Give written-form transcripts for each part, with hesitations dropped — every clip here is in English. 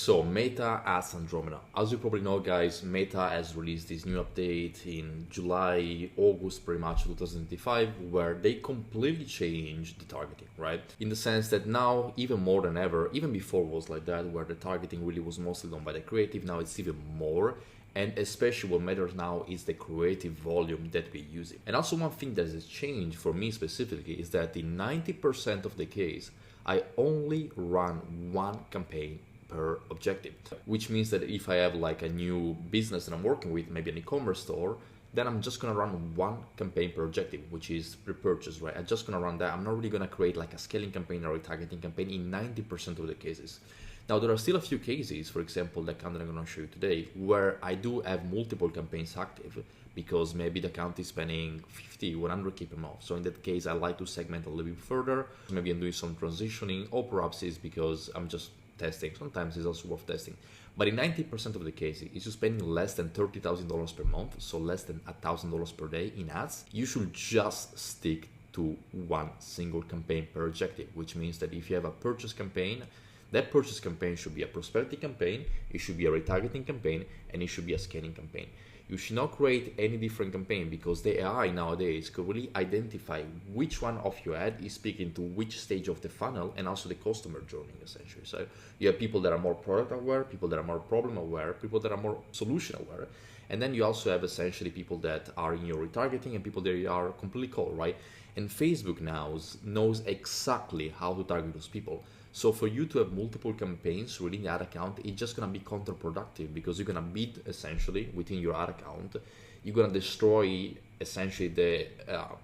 So Meta as Andromeda. As you probably know, guys, Meta has released this new update in July, August, pretty much 2025, where they completely changed the targeting, right? In the sense that now, even more than ever, even before was like that, where the targeting really was mostly done by the creative, now it's even more. And especially what matters now is the creative volume that we're using. And also one thing that has changed for me specifically is that in 90% of the case, I only run one campaign per objective, which means that if I have like a new business that I'm working with, maybe an e-commerce store, then I'm just gonna run one campaign per objective, which is repurchase, right? I'm just gonna run that. I'm not really gonna create like a scaling campaign or a targeting campaign in 90% of the cases. Now, there are still a few cases, for example, the account that I'm going to show you today, where I do have multiple campaigns active because maybe the account is spending 50, 100K per month. So in that case, I like to segment a little bit further. Maybe I'm doing some transitioning, or perhaps it's because I'm just testing. Sometimes it's also worth testing. But in 90% of the cases, if you're spending less than $30,000 per month, so less than $1,000 per day in ads, you should just stick to one single campaign per objective, which means that if you have a purchase campaign, that purchase campaign should be a prospecting campaign, it should be a retargeting campaign, and it should be a scanning campaign. You should not create any different campaign because the AI nowadays could really identify which one of your ad is speaking to which stage of the funnel and also the customer journey, essentially. So you have people that are more product aware, people that are more problem aware, people that are more solution aware. And then you also have essentially people that are in your retargeting and people that are completely cold, right? And Facebook now knows exactly how to target those people. So for you to have multiple campaigns within the ad account, it's just gonna be counterproductive because you're gonna bid essentially within your ad account. You're gonna destroy essentially the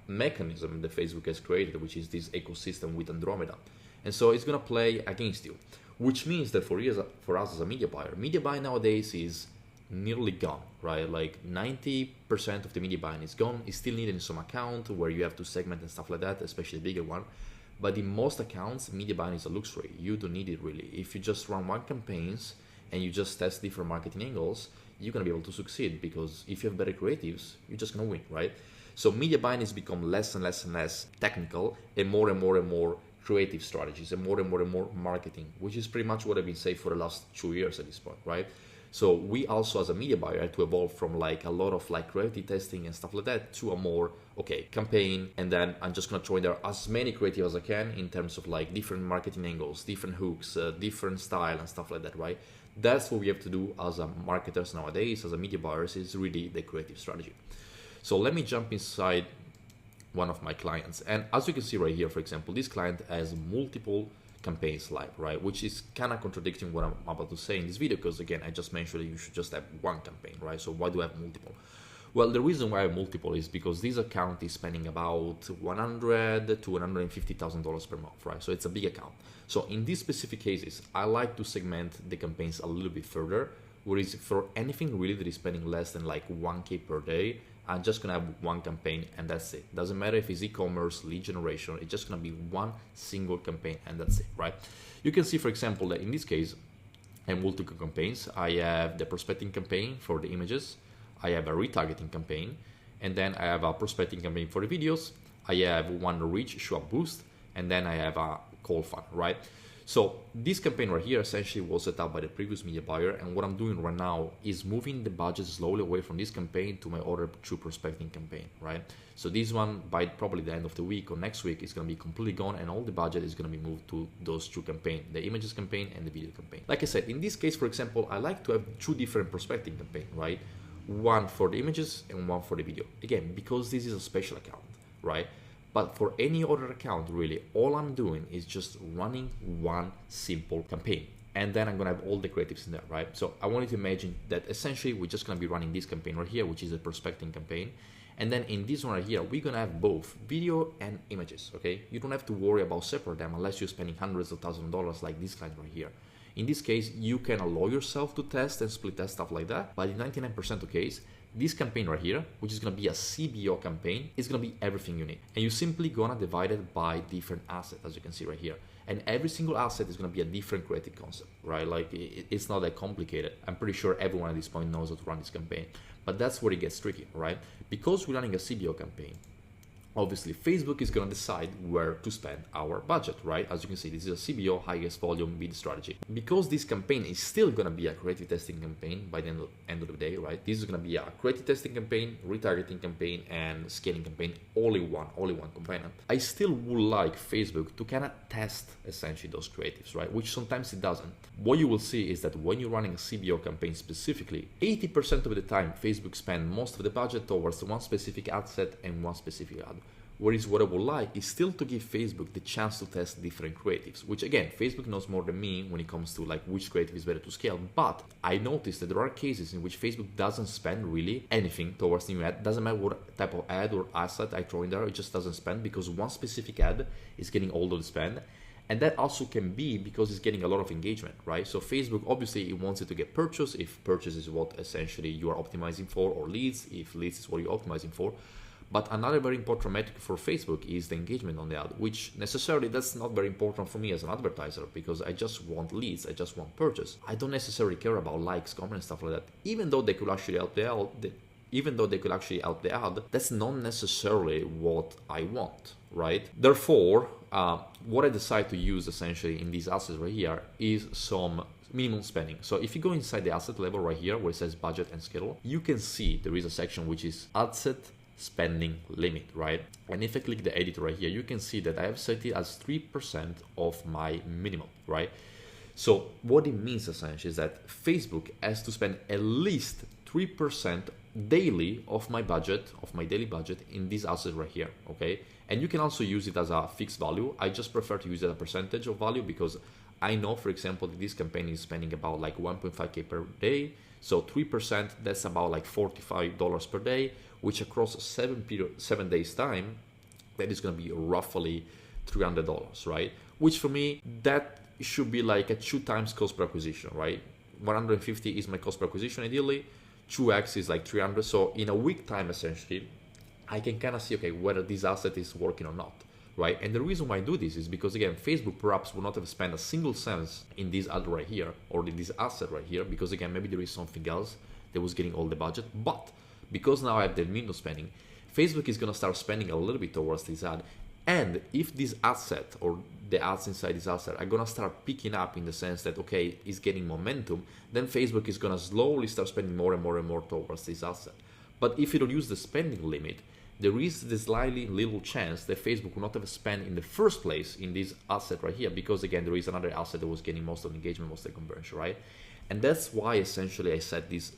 mechanism that Facebook has created, which is this ecosystem with Andromeda. And so it's gonna play against you, which means that for us as a media buyer nowadays is nearly gone, right? Like 90% of the media buying is gone. It's still needed in some account where you have to segment and stuff like that, especially the bigger one. But in most accounts, media buying is a luxury. You don't need it really. If you just run one campaigns and you just test different marketing angles, you're gonna be able to succeed because if you have better creatives, you're just gonna win, right? So media buying has become less and less technical and more creative strategies and more marketing, which is pretty much what I've been saying for the last 2 years at this point, right? So we also as a media buyer had to evolve from like a lot of like creative testing and stuff like that to a more, okay, campaign, and then I'm just gonna throw in there as many creative as I can in terms of like different marketing angles, different hooks, different style and stuff like that, right? That's what we have to do as a marketers nowadays, as a media buyers, is really the creative strategy. So let me jump inside one of my clients. And as you can see right here, for example, this client has multiple campaigns live, right? Which is kind of contradicting what I'm about to say in this video, because again, I just mentioned that you should just have one campaign, right? So why do I have multiple? Well, the reason why I have multiple is because this account is spending about $100,000 to $150,000 per month, right? So it's a big account. So in these specific cases, I like to segment the campaigns a little bit further, whereas for anything really that is spending less than like 1K per day, I'm just gonna have one campaign and that's it. Doesn't matter if it's e-commerce, lead generation, it's just gonna be one single campaign and that's it, right? You can see, for example, that in this case, I have multiple campaigns. I have the prospecting campaign for the images, I have a retargeting campaign, and then I have a prospecting campaign for the videos. I have one reach show up boost, and then I have a call fund, right? So this campaign right here essentially was set up by the previous media buyer, and what I'm doing right now is moving the budget slowly away from this campaign to my other true prospecting campaign, right? So this one, by probably the end of the week or next week, is going to be completely gone, and all the budget is going to be moved to those two campaigns, the images campaign and the video campaign. Like I said, in this case, for example, I like to have two different prospecting campaigns, right? One for the images and one for the video. Again, because this is a special account, right? But for any other account, really, all I'm doing is just running one simple campaign. And then I'm gonna have all the creatives in there, right? So I want you to imagine that essentially we're just gonna be running this campaign right here, which is a prospecting campaign. And then in this one right here, we're gonna have both video and images, okay? You don't have to worry about separating them unless you're spending hundreds of thousands of dollars like this client right here. In this case, you can allow yourself to test and split test stuff like that, but in 99% of cases, this campaign right here, which is going to be a CBO campaign, is going to be everything you need. And you simply going to divide it by different assets, as you can see right here. And every single asset is going to be a different creative concept, right? Like it's not that complicated. I'm pretty sure everyone at this point knows how to run this campaign, but that's where it gets tricky, right? Because we're running a CBO campaign, obviously Facebook is going to decide where to spend our budget, right? As you can see, this is a CBO, highest volume bid strategy. Because this campaign is still going to be a creative testing campaign by the end of the day, right? This is going to be a creative testing campaign, retargeting campaign, and scaling campaign, all in one component. I still would like Facebook to kind of test essentially those creatives, right? Which sometimes it doesn't. What you will see is that when you're running a CBO campaign specifically, 80% of the time, Facebook spend most of the budget towards one specific ad set and one specific ad. Whereas what I would like is still to give Facebook the chance to test different creatives, which again, Facebook knows more than me when it comes to like which creative is better to scale. But I noticed that there are cases in which Facebook doesn't spend really anything towards new ad. Doesn't matter what type of ad or asset I throw in there, it just doesn't spend because one specific ad is getting all of the spend. And that also can be because it's getting a lot of engagement, right? So Facebook, obviously, it wants it to get purchase if purchase is what essentially you are optimizing for, or leads, if leads is what you're optimizing for. But another very important metric for Facebook is the engagement on the ad, which necessarily that's not very important for me as an advertiser because I just want leads, I just want purchase. I don't necessarily care about likes, comments, stuff like that. Even though they could actually help the ad, that's not necessarily what I want, right? Therefore, what I decide to use essentially in these assets right here is some minimum spending. So if you go inside the asset level right here where it says budget and schedule, you can see there is a section which is asset spending limit, right? And if I click the edit right here, you can see that I have set it as 3% of my minimum, right? So what it means essentially is that Facebook has to spend at least 3% daily of my budget, of my daily budget in this asset right here, okay? And you can also use it as a fixed value. I just prefer to use it as a percentage of value because I know, for example, that this campaign is spending about like 1.5K per day. So 3%, that's about like $45 per day, which across 7 days time, that is going to be roughly $300, right? Which for me, that should be like a 2 times cost per acquisition, right? 150 is my cost per acquisition ideally, 2x is like 300. So in a week time, essentially, I can kind of see, okay, whether this asset is working or not, right? And the reason why I do this is because, again, Facebook perhaps will not have spent a single cent in this ad right here or in this asset right here because, again, maybe there is something else that was getting all the budget. But because now I have the minimum spending, Facebook is going to start spending a little bit towards this ad. And if this asset or the ads inside this asset are going to start picking up in the sense that, okay, it's getting momentum, then Facebook is going to slowly start spending more and more and more towards this asset. But if you don't use the spending limit, there is this slightly little chance that Facebook will not have spent in the first place in this asset right here because, again, there is another asset that was getting most of the engagement, most of the conversion, right? And that's why essentially I set this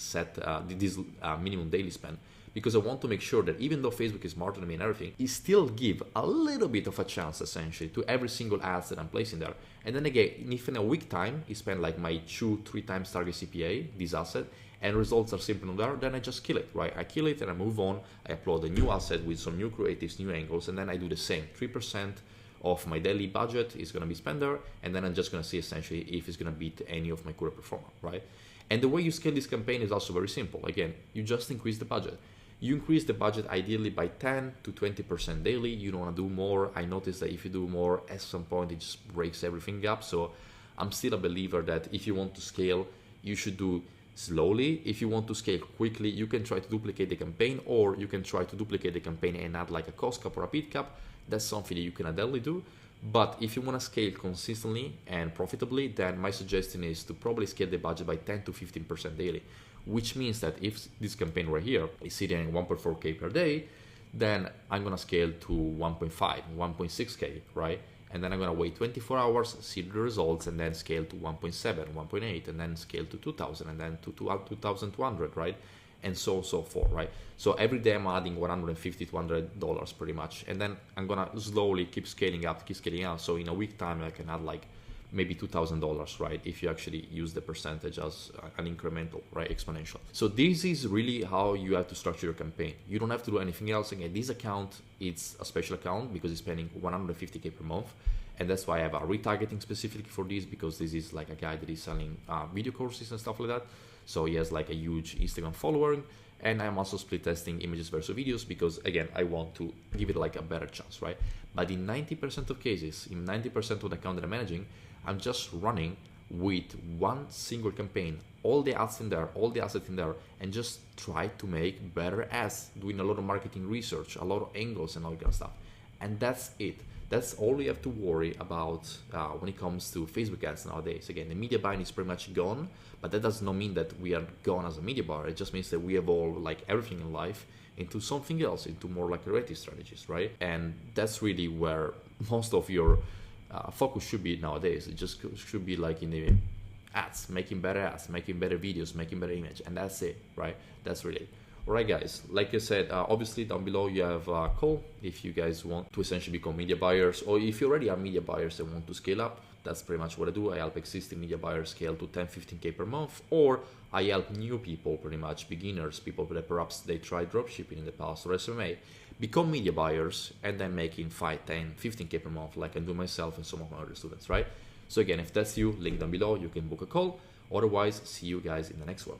minimum daily spend, because I want to make sure that even though Facebook is smarter than me and everything, it still give a little bit of a chance essentially to every single ads that I'm placing there. And then again, if in a week time it spend like my 2-3 times target CPA, this asset, and results are simple there, then I just kill it, right? I kill it and I move on. I upload a new asset with some new creatives, new angles, and then I do the same. 3% of my daily budget is going to be spent there, and then I'm just going to see essentially if it's going to beat any of my current performer, right? And the way you scale this campaign is also very simple. Again, you just increase the budget. You increase the budget ideally by 10 to 20% daily. You don't want to do more. I noticed that if you do more, at some point it just breaks everything up. So I'm still a believer that if you want to scale, you should do slowly. If you want to scale quickly, you can try to duplicate the campaign, or you can try to duplicate the campaign and add like a cost cap or a bid cap. That's something that you can ideally do. But if you want to scale consistently and profitably, then my suggestion is to probably scale the budget by 10 to 15% daily, which means that if this campaign right here is sitting at 1.4K per day, then I'm going to scale to 1.5, 1.6K, right? And then I'm going to wait 24 hours, see the results, and then scale to 1.7, 1.8, and then scale to 2,000, and then to 2,200, right? And so forth, right? So every day I'm adding $150 to $200 pretty much. And then I'm going to slowly keep scaling up. So in a week time, I can add like maybe $2,000, right? If you actually use the percentage as an incremental, right? Exponential. So this is really how you have to structure your campaign. You don't have to do anything else. Again, this account, it's a special account because it's spending $150K per month. And that's why I have a retargeting specifically for this, because this is like a guy that is selling video courses and stuff like that. So he has like a huge Instagram following. And I'm also split testing images versus videos because, again, I want to give it like a better chance, right? But in 90% of cases, in 90% of the account that I'm managing, I'm just running with one single campaign, all the ads in there, all the assets in there, and just try to make better ads, doing a lot of marketing research, a lot of angles and all that kind of stuff. And that's it. That's all we have to worry about when it comes to Facebook ads nowadays. Again, the media buying is pretty much gone, but that does not mean that we are gone as a media buyer. It just means that we evolve, like everything in life, into something else, into more like creative strategies, right? And that's really where most of your focus should be nowadays. It just should be like in the ads, making better videos, making better image, and that's it, right? That's really it. Alright guys, like I said, obviously down below you have a call if you guys want to essentially become media buyers, or if you already are media buyers and want to scale up. That's pretty much what I do. I help existing media buyers scale to 10-15k per month, or I help new people, pretty much beginners, people that perhaps they tried dropshipping in the past or SMA, become media buyers and then making 5, 10, 15k per month, like I do myself and some of my other students, right? So again, if that's you, link down below, you can book a call. Otherwise, see you guys in the next one.